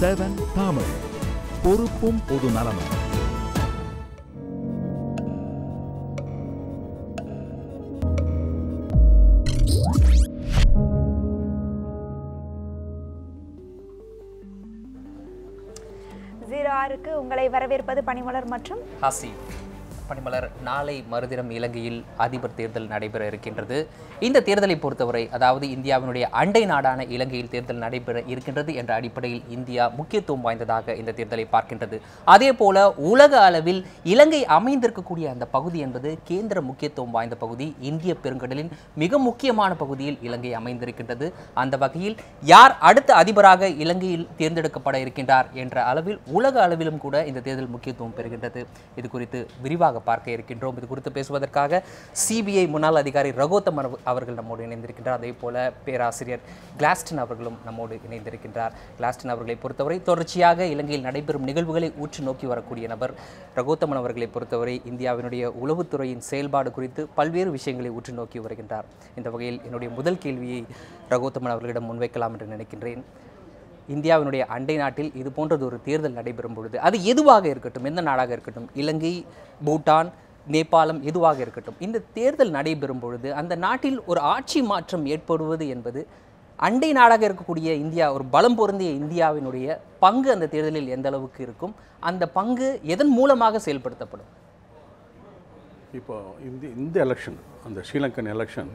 7 தமிழ், பொறுப்பும் பொது நலமும். உங்களை வரவேற்பது பனிமலர் மற்றும் ஹாசி. பனிமலர், நாளை மறுதினம் இலங்கையில் அதிபர் தேர்தல் நடைபெற இருக்கின்றது. இந்த தேர்தலை பொறுத்தவரை, அதாவது இந்தியாவினுடைய அண்டை நாடான இலங்கையில் தேர்தல் நடைபெற இருக்கின்றது என்ற அடிப்படையில் இந்தியா முக்கியத்துவம் வாய்ந்ததாக இந்த தேர்தலை பார்க்கின்றது. அதே போல உலக அளவில் இலங்கை அமைந்திருக்கக்கூடிய அந்த பகுதி என்பது கேந்திர முக்கியத்துவம் வாய்ந்த பகுதி. இந்திய பெருங்கடலின் மிக முக்கியமான பகுதியில் இலங்கை அமைந்திருக்கின்றது. அந்த வகையில் யார் அடுத்த அதிபராக இலங்கையில் தேர்ந்தெடுக்கப்பட இருக்கின்றார் என்ற அளவில் உலக அளவிலும் கூட இந்த தேர்தல் முக்கியத்துவம் பெறுகின்றது. இது குறித்து விரிவாக பார்க்க இருக்கின்றோம். இது குறித்து பேசுவதற்காக சிபிஐ முன்னாள் அதிகாரி ரகோத்தம் அவர்கள் நம்மோடு இணைந்திருக்கின்றார். அதே போல பேராசிரியர் கிளாஸ்டன் அவர்களும் நம்மோடு இணைந்திருக்கின்றார். கிளாஸ்டன் அவர்களை பொறுத்தவரை தொடர்ச்சியாக இலங்கையில் நடைபெறும் நிகழ்வுகளை ஊற்றி நோக்கி வரக்கூடிய நபர். ரகோத்தமன் அவர்களை பொறுத்தவரை இந்தியாவினுடைய உளவுத்துறையின் செயல்பாடு குறித்து பல்வேறு விஷயங்களை ஊற்றி நோக்கி வருகின்றார். இந்த வகையில் என்னுடைய முதல் கேள்வியை ரகோத்தமன் அவர்களிடம் முன்வைக்கலாம் என்று நினைக்கின்றேன். இந்தியாவினுடைய அண்டை நாட்டில் இது போன்றது ஒரு தேர்தல் நடைபெறும் பொழுது, அது எதுவாக இருக்கட்டும், எந்த நாடாக இருக்கட்டும், இலங்கை, பூட்டான், நேபாளம், எதுவாக இருக்கட்டும், இந்த தேர்தல் நடைபெறும் பொழுது அந்த நாட்டில் ஒரு ஆட்சி மாற்றம் ஏற்படுவது என்பது அண்டை நாடாக இருக்கக்கூடிய இந்தியா, ஒரு பலம் பொருந்திய இந்தியாவினுடைய பங்கு அந்த தேர்தலில் எந்த அளவுக்கு இருக்கும், அந்த பங்கு எதன் மூலமாக செயல்படுத்தப்படும்? இப்போ இந்த எலெக்ஷன், அந்த ஸ்ரீலங்கன் எலெக்ஷன்,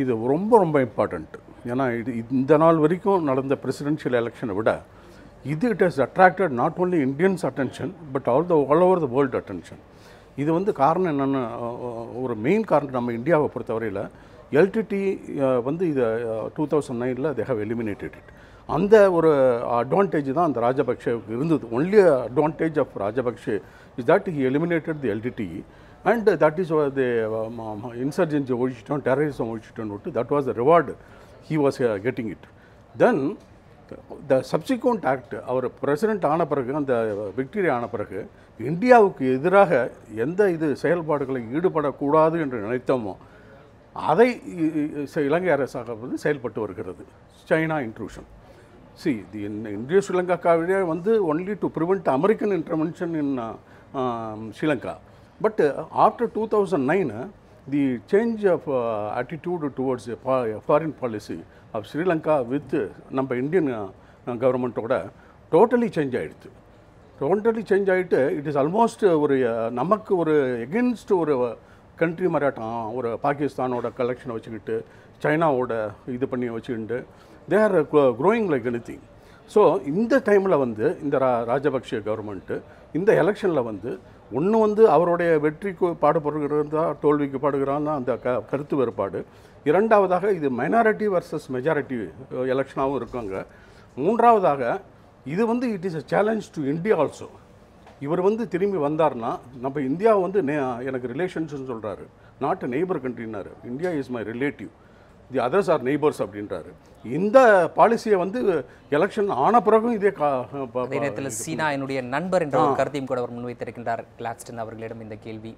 இது ரொம்ப ரொம்ப இம்பார்ட்டண்ட். ஏன்னா இது இந்த நாள் வரைக்கும் நடந்த பிரசிடென்ஷியல் எலெக்ஷனை விட it has attracted not only Indians attention but all over the world attention. இது காரணம் என்னென்னு, ஒரு மெயின் காரணம் நம்ம இந்தியாவை பொறுத்தவரையில் எல்டிடி இதை 2009 they have eliminated it. அந்த ஒரு அட்வான்டேஜ் தான் அந்த ராஜபக்ஷேவுக்கு இருந்தது. Only advantage of Rajapaksa is that he eliminated the LTTE. And that is why the insurgency ஒழிச்சிட்டோம், terrorism ஒழிச்சிட்டோம். That was the reward he was getting it. Then the subsequent act, our president ஆன பிறகு, அந்த victory ஆன பிறகு, இந்தியாவுக்கு எதிராக எந்த செயல்பாடுகளை ஈடுபடக்கூடாது என்று நினைத்தோமோ அதை இலங்கை அரசாக செயல்பட்டு வருகிறது. China intrusion. See, the India Sri Lanka காவிலே only to prevent American intervention in Sri Lanka. But after 2009, the change of attitude towards foreign policy of Sri Lanka with நம்ம Indian government totally change ஆயிடுச்சு. Totally change ஆயிட்டு it is almost ஒரு நமக்கு ஒரு against ஒரு country மாதிரியாட்டம், ஒரு பாகிஸ்தானோட கலெக்ஷனை வச்சுக்கிட்டு சைனாவோட இது பண்ணி வச்சுக்கிட்டு they are growing like anything. So இந்த டைமில் இந்த ராஜபக்ஷ கவர்மெண்ட்டு இந்த எலெக்ஷனில் ஒன்று அவருடைய வெற்றிக்கு பாடுபடுகிறதா தோல்விக்கு பாடுகிறான் தான் அந்த கருத்து வேறுபாடு. இரண்டாவதாக இது மைனாரிட்டி வர்சஸ் மெஜாரிட்டி எலெக்ஷனாகவும் இருக்காங்க. மூன்றாவதாக இது it is a challenge to India also. இவர் திரும்பி வந்தார்னா நம்ம இந்தியா எனக்கு ரிலேஷன்ஸ்னு சொல்கிறாரு, நாட் நெய்பர் கண்ட்ரின்னாரு. India is my relative, the others are neighbours அப்படின்றாரு. இந்த பாலிசியை எலெக்ஷன் ஆன பிறகும் இதே நேரத்தில் சீனா என்னுடைய நண்பர் என்ற ஒரு கருத்தையும் கூட அவர் முன்வைத்திருக்கின்றார். கிளாஸ்டன் அவர்களிடம் இந்த கேள்வி,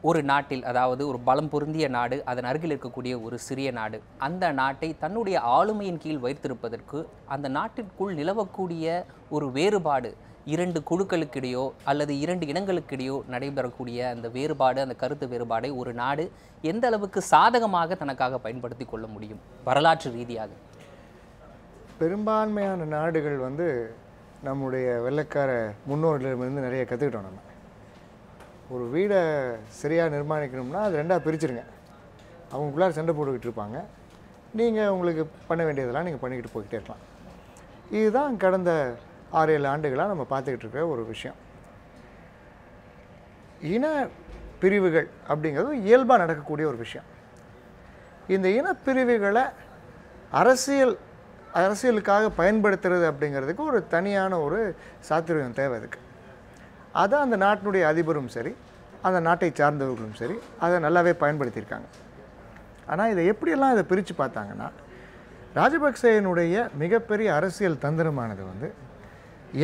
ஒரு நாட்டில், அதாவது ஒரு பலம் பொருந்திய நாடு, அதன் அருகில் இருக்கக்கூடிய ஒரு சிறிய நாடு, அந்த நாட்டை தன்னுடைய ஆளுமையின் கீழ் வைத்திருப்பதற்கு அந்த நாட்டிற்குள் நிலவக்கூடிய ஒரு வேறுபாடு, இரண்டு குழுக்களுக்கிடையோ அல்லது இரண்டு இனங்களுக்கிடையோ நடைபெறக்கூடிய அந்த வேறுபாடு, அந்த கருத்து வேறுபாடை ஒரு நாடு எந்த அளவுக்கு சாதகமாக தனக்காக பயன்படுத்தி கொள்ள முடியும் வரலாற்று ரீதியாக? பெரும்பான்மையான நாடுகள் நம்முடைய வெள்ளைக்கார முன்னோர்களிடமிருந்து நிறைய கற்றுக்கிட்டோம். நம்ம ஒரு வீடை சரியாக நிர்மாணிக்கணும்னா அது ரெண்டாக பிரிச்சுருங்க. அவங்களுக்குள்ளார சண்டை போட்டுக்கிட்டு இருப்பாங்க, நீங்கள் உங்களுக்கு பண்ண வேண்டியதெல்லாம் நீங்கள் பண்ணிக்கிட்டு போய்கிட்டே இருக்கலாம். இதுதான் கடந்த 6-7 ஆண்டுகளாக நம்ம பார்த்துக்கிட்டு இருக்கிற ஒரு விஷயம். இன பிரிவுகள் அப்படிங்கிறது இயல்பாக நடக்கக்கூடிய ஒரு விஷயம். இந்த இனப்பிரிவுகளை அரசியலுக்காக பயன்படுத்துறது அப்படிங்கிறதுக்கு ஒரு தனியான ஒரு சாத்திரம் தேவை இருக்குது. அதை அந்த நாட்டினுடைய அதிபரும் சரி, அந்த நாட்டை சார்ந்தவர்களும் சரி அதை நல்லாவே பயன்படுத்தியிருக்காங்க. ஆனால் இதை எப்படியெல்லாம் இதை பிரித்து பார்த்தாங்கன்னா, ராஜபக்சேனுடைய மிகப்பெரிய அரசியல் தந்திரமானது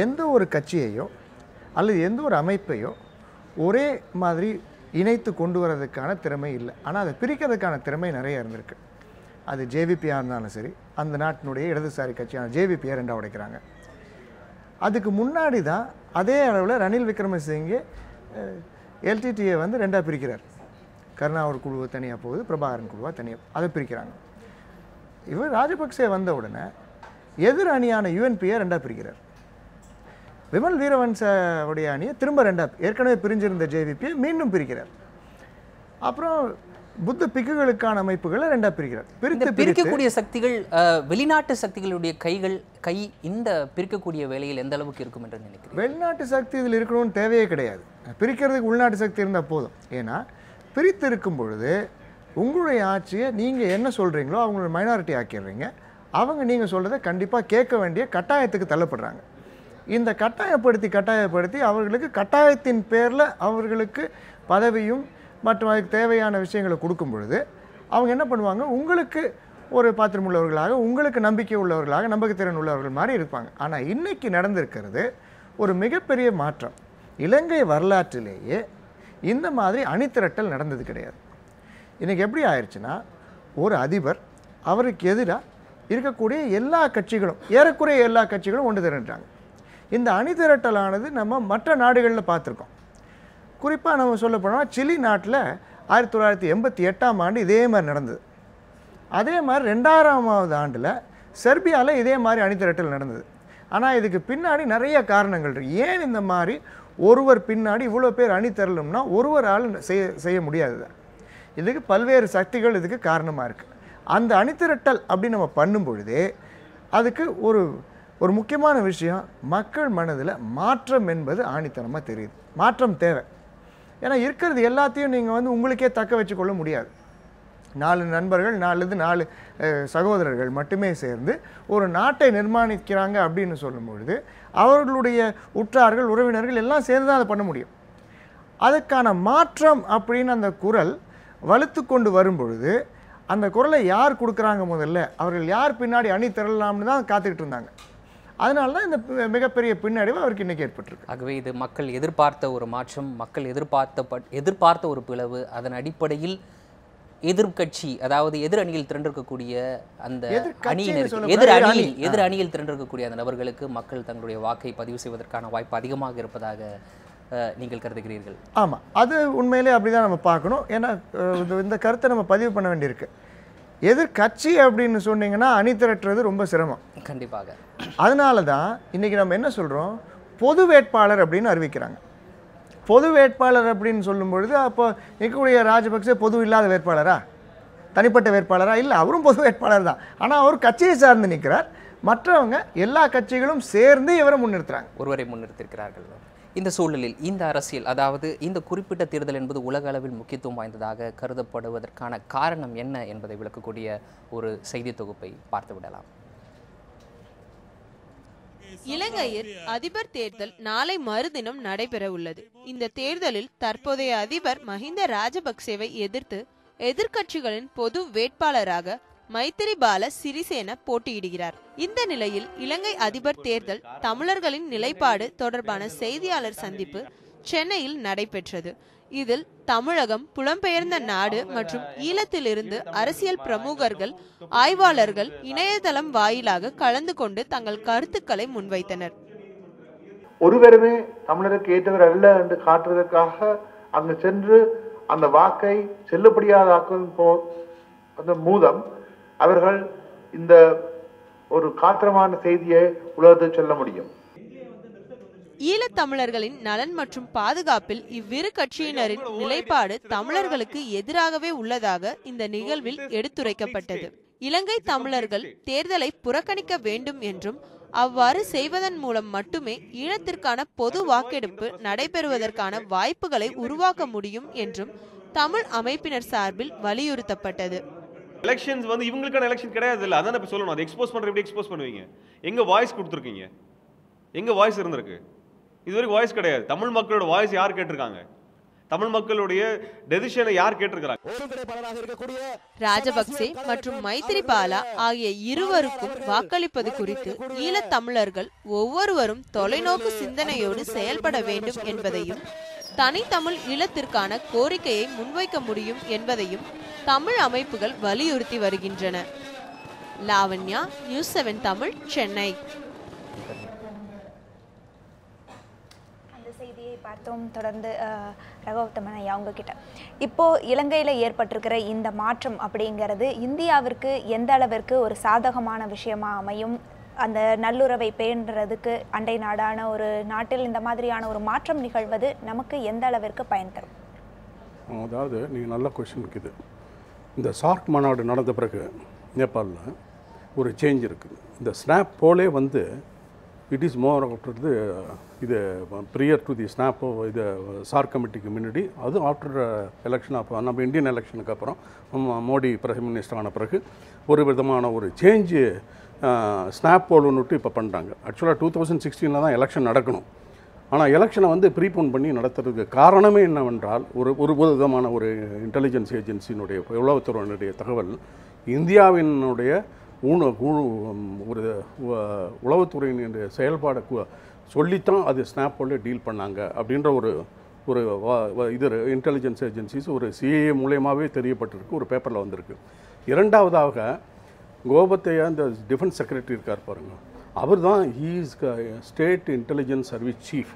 எந்த ஒரு கட்சியையோ அல்லது எந்த ஒரு அமைப்பையோ ஒரே மாதிரி இணைத்து கொண்டு வரதுக்கான திறமை இல்லை. ஆனால் அதை பிரிக்கிறதுக்கான திறமை நிறைய இருந்திருக்கு. அது ஜேவிபியாக இருந்தாலும் சரி, அந்த நாட்டினுடைய இடதுசாரி கட்சியான ஜேவிபியை ரெண்டாக உடைக்கிறாங்க. அதுக்கு முன்னாடி தான் அதே அளவில் ரணில் விக்ரமசிங்கே எல்டிடியை வந்து 2ஆக பிரிக்கிறார். கருணா ஒரு குழுவை தனியாக போகுது, பிரபாகரன் குழுவாக தனியாக அதை பிரிக்கிறாங்க. இவர் ராஜபக்சே வந்த உடனே எதிர் அணியான யூஎன்பியை 2ஆக பிரிக்கிறார். விமல் வீரவன்சவுடைய அணியை திரும்ப 2ஆக, ஏற்கனவே பிரிஞ்சிருந்த ஜேவிபியை மீண்டும் பிரிக்கிறார். அப்புறம் புத்த பிக்குகளுக்கான அமைப்புகளை 2ஆக பிரிக்கிறார். பிரிக்கக்கூடிய சக்திகள் வெளிநாட்டு சக்திகளுடைய கை இந்த பிரிக்கக்கூடிய வேலையில் எந்த அளவுக்கு இருக்கும் என்று நினைக்கிறேன். வெளிநாட்டு சக்தி இதில் இருக்கணும்னு தேவையே கிடையாது. பிரிக்கிறதுக்கு உள்நாட்டு சக்தி இருந்தால் போதும். ஏன்னா பிரித்து இருக்கும் பொழுது உங்களுடைய ஆட்சியை நீங்கள் என்ன சொல்கிறீங்களோ அவங்களோட மைனாரிட்டி ஆக்கிடுறீங்க. அவங்க நீங்கள் சொல்கிறத கண்டிப்பாக கேட்க வேண்டிய கட்டாயத்துக்கு தள்ளப்படுறாங்க. இந்த கட்டாயப்படுத்தி அவர்களுக்கு கட்டாயத்தின் பேரில் அவர்களுக்கு பதவியும் மற்றும் அதுக்கு தேவையான விஷயங்களை கொடுக்கும் பொழுது அவங்க என்ன பண்ணுவாங்க, உங்களுக்கு ஒரு பாத்திரம் உள்ளவர்களாக, உங்களுக்கு நம்பிக்கை உள்ளவர்களாக, நம்பகத்திறன் உள்ளவர்கள் மாதிரி இருப்பாங்க. ஆனால் இன்றைக்கி நடந்திருக்கிறது ஒரு மிகப்பெரிய மாற்றம். இலங்கை வரலாற்றிலேயே இந்த மாதிரி அணிதிரட்டல் நடந்தது கிடையாது. இன்றைக்கி எப்படி ஆயிடுச்சுன்னா, ஒரு அதிபர் அவருக்கு எதிராக இருக்கக்கூடிய எல்லா கட்சிகளும், ஏறக்குறைய எல்லா கட்சிகளும் ஒன்று திரண்டுறாங்க. இந்த அணிதிரட்டலானது நம்ம மற்ற நாடுகளில் பார்த்துருக்கோம். குறிப்பாக நம்ம சொல்ல போனால் சிலி நாட்டில் 1988ஆம் ஆண்டு இதே மாதிரி நடந்தது. அதே மாதிரி 2000ஆவது ஆண்டில் செர்பியாவில் இதே மாதிரி அணிதிரட்டல் நடந்தது. ஆனால் இதுக்கு பின்னாடி நிறைய காரணங்கள் இருக்குது. ஏன் இந்த மாதிரி ஒருவர் பின்னாடி இவ்வளோ பேர் அணி திரளும்னா ஒருவரால் செய்ய முடியாது. இதுக்கு பல்வேறு சக்திகள் இதுக்கு காரணமாக இருக்குது. அந்த அணிதிரட்டல் அப்படி நம்ம பண்ணும் பொழுதே அதுக்கு ஒரு முக்கியமான விஷயம், மக்கள் மனதில் மாற்றம் என்பது ஆணித்தனமாக தெரியுது. மாற்றம் தேவை. ஏன்னா இருக்கிறது எல்லாத்தையும் நீங்கள் வந்து உங்களுக்கே தக்க வச்சுக்கொள்ள முடியாது. 4 நண்பர்கள், 4 சகோதரர்கள் மட்டுமே சேர்ந்து ஒரு நாட்டை நிர்மாணிக்கிறாங்க அப்படின்னு சொல்லும் பொழுது அவர்களுடைய உற்றார்கள், உறவினர்கள் எல்லாம் சேர்ந்து தான் அதை பண்ண முடியும். அதுக்கான மாற்றம் அப்படின்னு அந்த குரல் வலுத்து கொண்டு வரும் பொழுது அந்த குரலை யார் கொடுக்குறாங்க, முதல்ல அவர்கள் யார் பின்னாடி அணி திரளலாம்னு தான் காத்துக்கிட்டு இருந்தாங்க. அதனால தான் இந்த மிகப்பெரிய பின்னடைவு அவருக்கு இன்றைக்கி ஏற்பட்டிருக்கு. ஆகவே இது மக்கள் எதிர்பார்த்த ஒரு மாற்றம், மக்கள் எதிர்பார்த்த ஒரு பிளவு. அதன் அடிப்படையில் எதிர்கட்சி, அதாவது எதிர் அணியில் திரண்டிருக்கக்கூடிய அந்த எதிர் அணியில் திரண்டிருக்கக்கூடிய அந்த நபர்களுக்கு மக்கள் தங்களுடைய வாக்கை பதிவு செய்வதற்கான வாய்ப்பு அதிகமாக இருப்பதாக நீங்கள் கருதுகிறீர்கள்? ஆமாம், அது உண்மையிலே அப்படி தான் நம்ம பார்க்கணும். ஏன்னா இந்த கருத்தை நம்ம பதிவு பண்ண வேண்டியிருக்கு. எதிர்கட்சி அப்படின்னு சொன்னீங்கன்னா அணி திரட்டுறது ரொம்ப சிரமம். கண்டிப்பாக. அதனால தான் இன்றைக்கி நம்ம என்ன சொல்கிறோம், பொது வேட்பாளர் அப்படின்னு அறிவிக்கிறாங்க. பொது வேட்பாளர் அப்படின்னு சொல்லும் பொழுது அப்போ இருக்கக்கூடிய ராஜபக்சே பொது இல்லாத வேட்பாளரா, தனிப்பட்ட வேட்பாளரா? இல்லை, அவரும் பொது வேட்பாளர் தான். ஆனால் அவர் கட்சியை சார்ந்து நிற்கிறார். மற்றவங்க எல்லா கட்சிகளும் சேர்ந்து இவரை முன்னிறுத்துறாங்க, ஒருவரை முன்னிறுத்திருக்கிறார்கள். இந்த சூழலில் இந்த அரசியல், அதாவது இந்த குறிப்பிட்ட தேர்தல் என்பது உலக அளவில் முக்கியத்துவம் வாய்ந்ததாக கருதப்படுவதற்கான காரணம் என்ன என்பதை விளக்கக்கூடிய ஒரு செய்தி தொகுப்பை பார்த்து விடலாம். இலங்கையில் அதிபர் தேர்தல் நாளை மறுதினம் நடைபெற உள்ளது. இந்த தேர்தலில் தற்போதைய அதிபர் மஹிந்த ராஜபக்சேவை எதிர்த்து எதிர்க்கட்சிகளின் பொது வேட்பாளராக மைத்திரிபால சிறிசேன போட்டியிடுகிறார். இந்த நிலையில் இலங்கை அதிபர் தேர்தல் தமிழர்களின் நிலைப்பாடு தொடர்பான செய்தியாளர் சந்திப்பு சென்னையில் நடைபெற்றது. இதில் தமிழகம், புலம்பெயர்ந்த நாடு மற்றும் ஈழத்திலிருந்து அரசியல் பிரமுகர்கள், ஆய்வாளர்கள் இணையதளம் வாயிலாக கலந்து கொண்டு தங்கள் கருத்துக்களை முன்வைத்தனர். ஒருவருமே தமிழருக்கு ஏற்றவர் அல்ல என்று காட்டுவதற்காக அங்கு சென்று அந்த வாக்கை செல்லுபடியாதாக்கும் மூலம் அவர்கள் இந்த ஒரு காத்திரமான செய்தியை உலகத்தில் சொல்ல முடியும். ஈழத்தமிழர்களின் நலன் மற்றும் பாதுகாப்பில் இவ்விரு கட்சியினரின் நிலைப்பாடு தமிழர்களுக்கு எதிராகவே உள்ளதாக இந்த நிகழ்வில் எடுத்துரைக்கப்பட்டது. இலங்கை தமிழர்கள் தேர்தலை புறக்கணிக்க வேண்டும் என்றும் அவ்வாறு செய்வதன் மூலம் மட்டுமே ஈழத்திற்கான பொது வாக்கெடுப்பு நடைபெறுவதற்கான வாய்ப்புகளை உருவாக்க முடியும் என்றும் தமிழ் அமைப்பினர் சார்பில் வலியுறுத்தப்பட்டது. எலெக்ஷன்ஸ் வந்து இவங்களுக்கான எலெக்ஷன் கிடையாது இல்லை, அதான் இப்போ சொல்லணும். அதை எக்ஸ்போஸ் பண்ணுற எப்படி எக்ஸ்போஸ் பண்ணுவீங்க? எங்கே வாய்ஸ் கொடுத்துருக்கீங்க? எங்கே வாய்ஸ் இருந்திருக்கு? இதுவரைக்கும் வாய்ஸ் கிடையாது. தமிழ் மக்களோட வாய்ஸ் யார் கேட்டிருக்காங்க? தமிழ் மக்களுடைய டெசிஷனை யார் கேட்டிருக்கிறாங்க? ராஜபக்சே மற்றும் மைத்திரிபால ஆகிய இருவருக்கும் வாக்களிப்பது குறித்து ஈழத்தமிழர்கள் ஒவ்வொருவரும் தொலைநோக்கு சிந்தனையோடு செயல்பட வேண்டும் என்பதையும், தனித்தமிழ் ஈழத்திற்கான கோரிக்கையை முன்வைக்க முடியும் என்பதையும் தமிழ் அமைப்புகள் வலியுறுத்தி வருகின்றன. லாவண்யா, நியூஸ் 7 தமிழ், சென்னை. பார்த்தோம். தொடர்ந்து ரகோத்தமன் ஐயா உங்ககிட்ட இப்போ இலங்கையில் ஏற்பட்டிருக்கிற இந்த மாற்றம் அப்படிங்கிறது இந்தியாவிற்கு எந்த அளவிற்கு ஒரு சாதகமான விஷயமா அமையும்? அந்த நல்லுறவை பேணுறதுக்கு அண்டை நாடான ஒரு நாட்டில் இந்த மாதிரியான ஒரு மாற்றம் நிகழ்வது நமக்கு எந்த அளவிற்கு பயன் தரும்? அதாவது நீங்கள் நல்ல கொஷின் இருக்குது. இந்த சார்க் மாநாடு நடந்த பிறகு நேபாளில் ஒரு சேஞ்ச் இருக்குது. இந்த ஸ்னாப் போலே வந்து இட் இஸ் மோர் ஆஃப்டர் இது ப்ரியர் டு தி ஸ்னாப் இது சார்க் கமிட்டிக்கு முன்னாடி, அது ஆஃப்டர் எலெக்ஷன். அப்போ நம்ம இந்தியன் எலெக்ஷனுக்கு அப்புறம் மோடி பிரைம் மினிஸ்டர் ஆன பிறகு ஒரு விதமான ஒரு சேஞ்சு ஸ்னாப் போலுன்னுட்டு இப்போ பண்ணுறாங்க. ஆக்சுவலாக 2016 தான் எலெக்ஷன் நடக்கணும். ஆனால் எலெக்ஷனை வந்து ப்ரீபோன் பண்ணி நடத்துறதுக்கு காரணமே என்னவென்றால் ஒரு விதமான ஒரு இன்டெலிஜென்ஸ் ஏஜென்சியினுடைய உளவுத்துறையினுடைய தகவல் இந்தியாவினுடைய ஒரு உளவுத்துறையினுடைய செயல்பாடை சொல்லித்தான் அது ஸ்னாப்போல டீல் பண்ணாங்க அப்படின்ற ஒரு இது இன்டெலிஜென்ஸ் ஏஜென்சிஸ் ஒரு சிஏஏ மூலயமாவே தெரியப்பட்டிருக்கு, ஒரு பேப்பரில் வந்திருக்கு. இரண்டாவதாக கோபத்தையா இந்த டிஃபென்ஸ் செக்ரட்டரி இருக்கார் பாருங்க, அவர் தான் he's state intelligence service chief.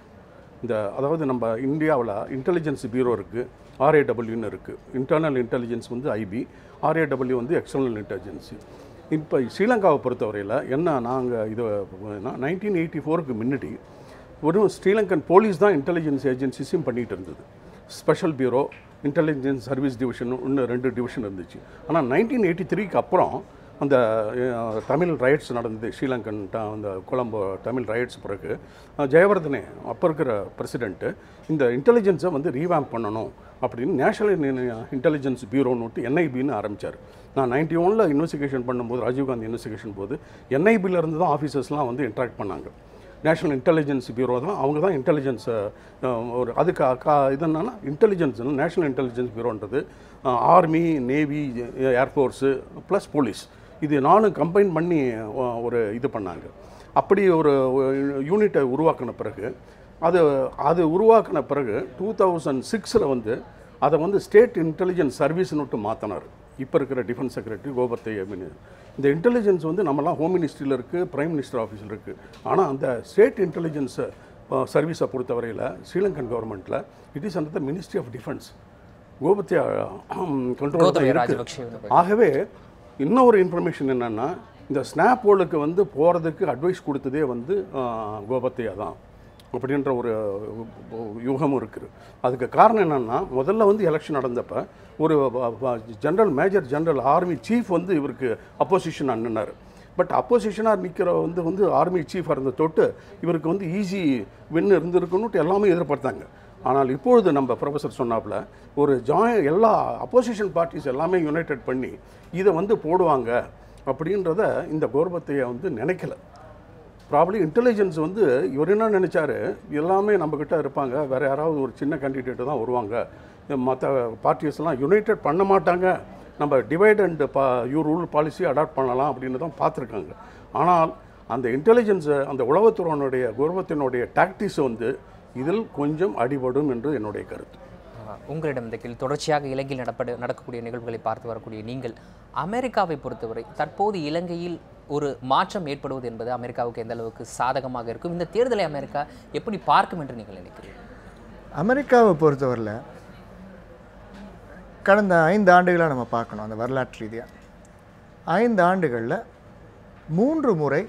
அதாவது நம்ம இந்தியாவில் இன்டெலிஜென்ஸ் பியூரோ இருக்குது, RAWன்னு இருக்குது. இன்டர்னல் இன்டெலிஜென்ஸ் வந்து IB, RAW வந்து எக்ஸ்டர்னல் இன்டெலிஜென்ஸு. இப்போ ஸ்ரீலங்காவை பொறுத்தவரையில் என்ன, நாங்கள் இது 1984க்கு முன்னாடி ஒரு ஸ்ரீலங்கன் போலீஸ் தான் இன்டெலிஜென்ஸ் ஏஜென்சிஸையும் பண்ணிகிட்டு இருந்தது. Special bureau, intelligence service division, இன்னும் 2 டிவிஷன் இருந்துச்சு. ஆனால் 1983க்கு அப்புறம் அந்த தமிழ் ரைட்ஸ் நடந்தது ஸ்ரீலங்கன் அந்த கொலம்போ தமிழ் ரைட்ஸ் பிறகு ஜெயவர்தனே அப்போ இருக்கிற பிரசிடெண்ட்டு இந்த இன்டெலிஜென்ஸை வந்து ரீவேம்ப் பண்ணணும் அப்படின்னு நேஷனல் இன்டெலிஜென்ஸ் பியூரோன்னு NIBன்னு ஆரம்பித்தார். நான் 91ல் இன்வெஸ்டிகேஷன் பண்ணும்போது, ராஜீவ்காந்தி இன்வெஸ்டிகேஷன் போது NIBயிலேருந்து தான் ஆஃபீஸர்ஸ்லாம் வந்து இன்ட்ராக்ட் பண்ணாங்க. நேஷனல் இன்டெலிஜென்ஸ் பியூரோ தான், அவங்க தான் இன்டெலிஜென்ஸை ஒரு அதுக்கு இது என்னன்னா இன்டெலிஜென்ஸ் நேஷனல் இன்டெலிஜென்ஸ் பியூரோன்றது army, navy, air force plus police, இது 4 கம்பைன் பண்ணி ஒரு இது பண்ணாங்க. அப்படி ஒரு யூனிட்டை உருவாக்கின பிறகு அது உருவாக்கின பிறகு 2006ல் வந்து அதை வந்து ஸ்டேட் இன்டெலிஜென்ஸ் சர்வீஸ்னுட்டு மாற்றினார் இப்போ இருக்கிற டிஃபென்ஸ் செக்ரட்டரி கோபத்தையா. இந்த இன்டெலிஜென்ஸ் வந்து நம்மலாம் ஹோம் மினிஸ்ட்ரியில் இருக்குது, பிரைம் மினிஸ்டர் ஆஃபீஸில் இருக்குது. ஆனால் அந்த ஸ்டேட் இன்டெலிஜென்ஸ் சர்வீஸை பொறுத்தவரையில் ஸ்ரீலங்கன் கவர்மெண்ட்டில் it is under the ministry of defence. கோபத்தையா கண்ட்ரோல் இருக்குது. ஆகவே இன்னொரு இன்ஃபர்மேஷன் என்னென்னா, இந்த ஸ்னாப் போலுக்கு வந்து போகிறதுக்கு அட்வைஸ் கொடுத்ததே வந்து கோபத்தையா தான் அப்படின்ற ஒரு யூகமும் இருக்குது. அதுக்கு காரணம் என்னென்னா, முதல்ல வந்து எலெக்ஷன் நடந்தப்போ ஒரு மேஜர் ஜெனரல் ஆர்மி சீஃப் வந்து இவருக்கு அப்போசிஷன் நின்னார். பட் அப்போசிஷனாக நிற்கிற வந்து ஆர்மி சீஃபாக இருந்த தொட்டு இவருக்கு வந்து ஈஸி வின் இருந்திருக்குன்னுட்டு எல்லாமே எதிர்பார்த்தாங்க. ஆனால் இப்பொழுது நம்ம ப்ரொஃபஸர் சொன்னாப்புல ஒரு எல்லா அப்போசிஷன் பார்ட்டிஸ் எல்லாமே யுனைடெட் பண்ணி இதை வந்து போடுவாங்க அப்படின்றத இந்த கோபத்தையை வந்து நினைக்கல. ப்ராப்ளி இன்டெலிஜென்ஸ் வந்து இவர் என்ன நினச்சாரு, எல்லாமே நம்மக்கிட்ட இருப்பாங்க, வேறு யாராவது ஒரு சின்ன கேண்டிடேட்டு தான் வருவாங்க, மற்ற பார்ட்டிஸ்லாம் யுனைடெட் பண்ண மாட்டாங்க, நம்ம divide and rule policy adopt பண்ணலாம் அப்படின்னு தான் பார்த்துருக்காங்க. ஆனால் அந்த இன்டெலிஜென்ஸை, அந்த உளவுத்துறையினுடைய கௌரவத்தினுடைய டாக்டிக்ஸ் வந்து இதில் கொஞ்சம் அடிபடும் என்று என்னுடைய கருத்து. உங்களிடம் இந்த கேள்வி, தொடர்ச்சியாக இலங்கையில் நடக்கக்கூடிய நிகழ்வுகளை பார்த்து வரக்கூடிய நீங்கள், அமெரிக்காவை பொறுத்தவரை தற்போது இலங்கையில் ஒரு மாற்றம் ஏற்படுவது என்பது அமெரிக்காவுக்கு எந்த அளவுக்கு சாதகமாக இருக்கும்? இந்த தேர்தலை அமெரிக்கா எப்படி பார்க்கும் என்று நீங்கள் நினைக்கிறீர்கள்? அமெரிக்காவை பொறுத்தவரையில் கடந்த 5 ஆண்டுகளாக நம்ம பார்க்கணும். அந்த வரலாற்று ரீதியாக 5 ஆண்டுகளில் 3 முறை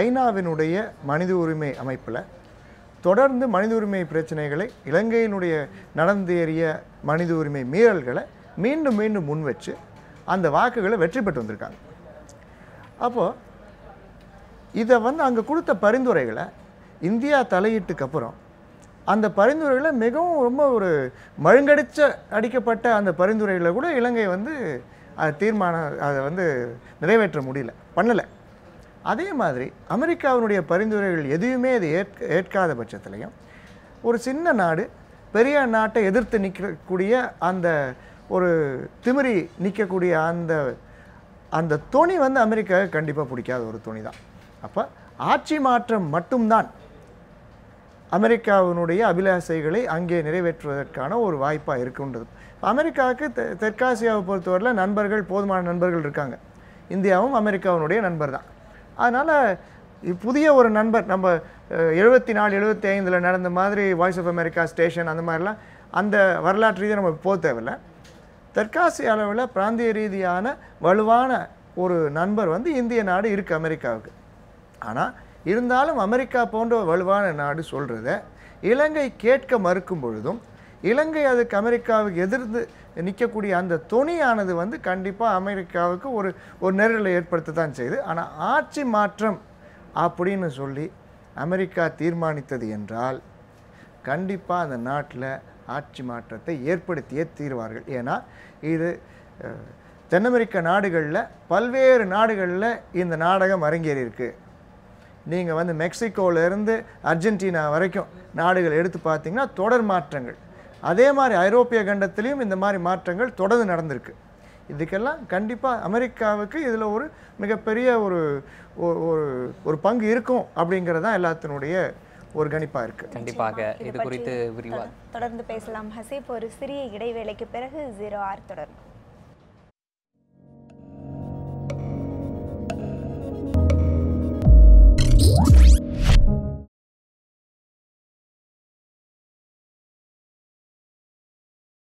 ஐநாவினுடைய மனித உரிமை அமைப்பில் தொடர்ந்து மனித உரிமை பிரச்சனைகளை, இலங்கையினுடைய நடந்தேறிய மனித உரிமை மீறல்களை மீண்டும் மீண்டும் முன் வச்சு அந்த வாக்குகளை வெற்றி பெற்று வந்திருக்காங்க. அப்போது இதை வந்து அங்கே கொடுத்த பரிந்துரைகளை இந்தியா தலையீட்டுக்கு அப்புறம் அந்த பரிந்துரைகளை மிகவும் ரொம்ப ஒரு அடிக்கப்பட்ட அந்த பரிந்துரைகளை கூட இலங்கை வந்து அதை வந்து நிறைவேற்ற முடியல, பண்ணலை. அதே மாதிரி அமெரிக்காவினுடைய பரிந்துரைகள் எதுவுமே அதை ஏற்காத பட்சத்துலையும் ஒரு சின்ன நாடு பெரிய நாட்டை எதிர்த்து நிற்கக்கூடிய அந்த ஒரு திமிரி நிற்கக்கூடிய அந்த துணி வந்து அமெரிக்காவுக்கு கண்டிப்பாக பிடிக்காத ஒரு துணி தான். அப்போ ஆட்சி மாற்றம் மட்டும்தான் அமெரிக்காவினுடைய அபிலாசைகளை அங்கே நிறைவேற்றுவதற்கான ஒரு வாய்ப்பாக இருக்குன்றது. அமெரிக்காவுக்கு தெற்காசியாவை பொறுத்தவரையில் போதுமான நண்பர்கள் இருக்காங்க. இந்தியாவும் அமெரிக்காவினுடைய நண்பர் தான். அதனால் புதிய ஒரு நண்பர் நம்ம 74 75 நடந்த மாதிரி வாய்ஸ் ஆஃப் அமெரிக்கா ஸ்டேஷன் அந்த மாதிரிலாம் அந்த வரலாற்று ரீதியாக நம்ம போக தேவையில்லை. தெற்காசிய அளவில் பிராந்திய ரீதியான வலுவான ஒரு நண்பர் வந்து இந்திய நாடு இருக்குது அமெரிக்காவுக்கு. ஆனால் இருந்தாலும் அமெரிக்கா போன்ற வலுவான நாடு சொல்கிறத இலங்கை கேட்க மறுக்கும் பொழுதும் இலங்கை அதுக்கு அமெரிக்காவுக்கு எதிர்த்து நிற்கக்கூடிய அந்த துணியானது வந்து கண்டிப்பாக அமெரிக்காவுக்கு ஒரு நெருடலை ஏற்படுத்த தான் செய்யுது. ஆனால் ஆட்சி மாற்றம் அப்படின்னு சொல்லி அமெரிக்கா தீர்மானித்தது என்றால் கண்டிப்பாக அந்த நாட்டில் ஆட்சி மாற்றத்தை ஏற்படுத்தியே தீர்வார்கள். ஏன்னா இது தென் அமெரிக்க நாடுகளில் பல்வேறு நாடுகளில் இந்த நாடகம் அரங்கேறி இருக்கு. நீங்கள் வந்து மெக்சிகோவிலேருந்து அர்ஜென்டினா வரைக்கும் நாடுகள் எடுத்து பார்த்தீங்கன்னா தொடர் மாற்றங்கள். அதே மாதிரி ஐரோப்பிய கண்டத்திலையும் இந்த மாதிரி மாற்றங்கள் தொடர்ந்து நடந்திருக்கு. இதுக்கெல்லாம் கண்டிப்பாக அமெரிக்காவுக்கு இதில் ஒரு மிகப்பெரிய ஒரு பங்கு இருக்கும் அப்படிங்கிறது தான் எல்லாத்தினுடைய ஒரு கணிப்பாக இருக்குது. கண்டிப்பாக இது குறித்து விரிவாக தொடர்ந்து பேசலாம் ஹசீப். ஒரு சிறிய இடைவேளைக்கு பிறகு 0R தொடரும்.